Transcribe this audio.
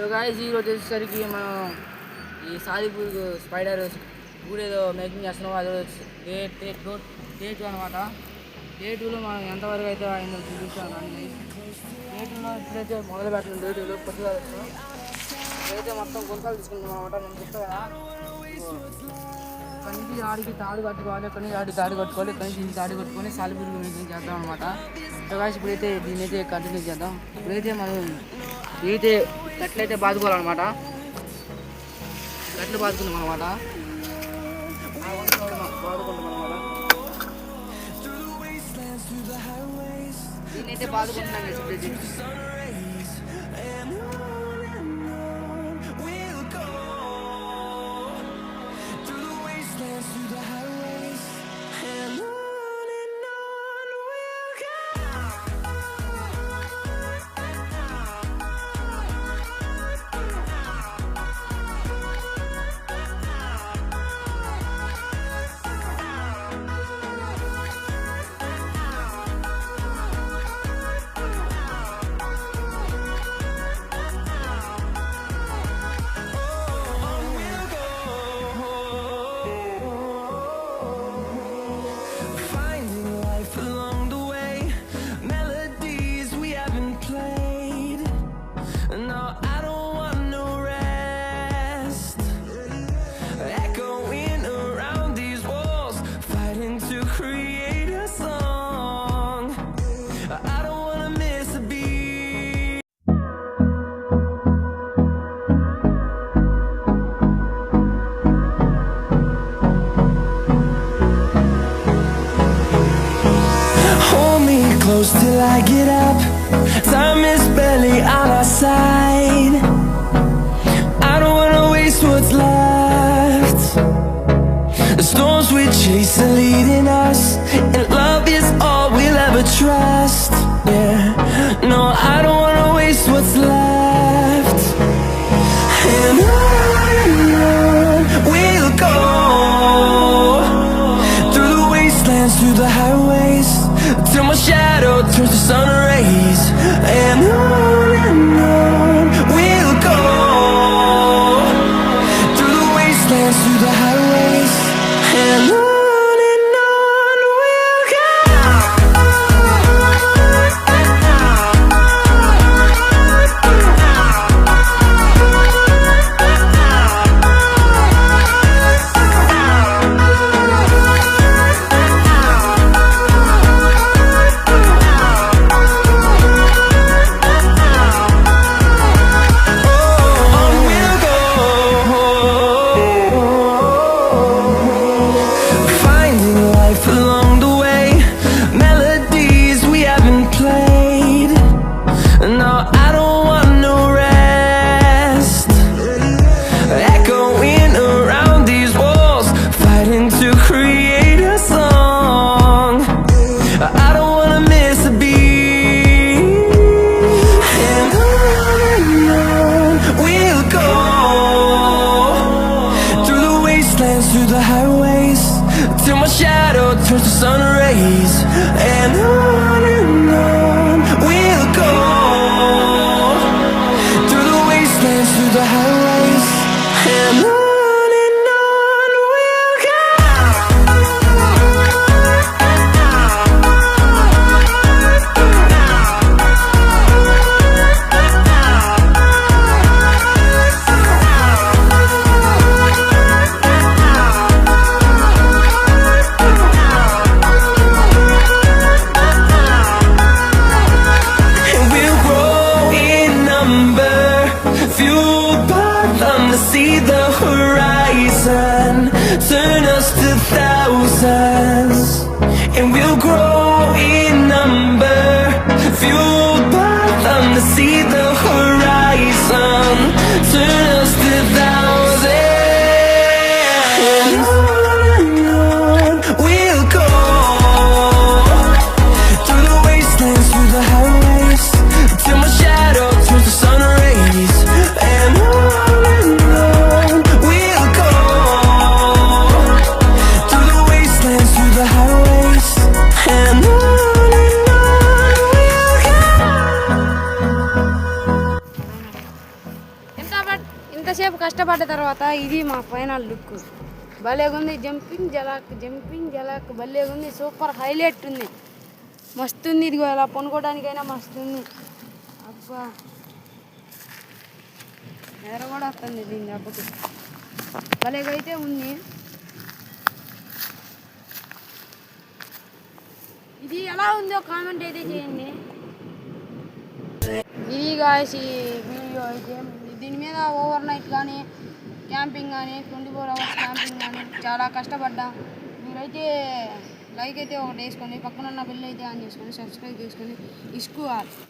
So guys ఈరోజు వచ్చేసరికి మనం ఈ సాలిపూర్ స్పైడర్ కూడా ఏదో మేకింగ్ చేస్తున్నాం. అది డే 2 అనమాట. డే 2లో మనం ఎంతవరకు అయితే అయిందో చూపిస్తాను. డే 2లో ఇప్పుడైతే మొదలు పెట్టడం. డే 2లో కొద్దిగా అయితే మొత్తం గుంతలు తీసుకుంటాం అనమాట. నేను చెప్తా కదా, ఇక్కడి నుంచి ఆడికి తాడు కట్టుకోవాలి, ఇక్కడి నుంచి ఆడికి తాడు కట్టుకోవాలి, ఇక్కడి నుంచి తాడు కట్టుకొని సాలిపూర్ మేకింగ్ చేద్దాం అనమాట. సో గాయ్స్ ఇప్పుడైతే దీన్ని అయితే కంటిన్యూ చేద్దాం. ఇప్పుడైతే మనం అయితే కట్లయితే బాదుకోవాలన్నమాట. కట్లు బాదుకున్నాం అనమాట. బాదుకుంటాం అనమాట. దీన్నైతే బాదుకుంటున్నాం. ఇప్పుడైతే close till I get up. Time is barely on our side. I don't wanna waste what's left. The storms we chase are leading us, and love is all we'll ever trust. Yeah, no, I don't wanna waste what's left. And on we'll go, through the wastelands, through the highways, till my shadow turns to sun rays. And on we'll go, through the wastelands, through the highways. And on we'll go. Through the highways, till my shadow turns to sun rays. And on we'll go, through the wastelands, through the highways. And on we'll go. Fueled by them to see the horizon. ఇంతసేపు కష్టపడ్డ తర్వాత ఇది మా final look. భలేగుంది. Jumping జలాక్ భలేగుంది. Super highlight ఉంది. మస్తు ఉంది. ఇదిగో ఇలా పనుకోవడానికైనా మస్తు ఉంది. అబ్బా ఎదర కూడా వస్తుంది దీని దెబ్బకి. భలేగైతే ఉంది. ఇది ఎలా ఉందో కామెంట్ అయితే చేయండి. ఇది గాయస్ ఈ వీడియో అయితే దీని మీద ఓవర్ నైట్ కానీ క్యాంపింగ్ కానీ 24 hours క్యాంపింగ్ కానీ చాలా కష్టపడ్డాం. మీరైతే లైక్ అయితే ఒకటి వేసుకోండి, పక్కన ఉన్న బిల్ అయితే ఆన్ చేసుకోండి, సబ్స్క్రైబ్ చేసుకోండి. ఇస్కు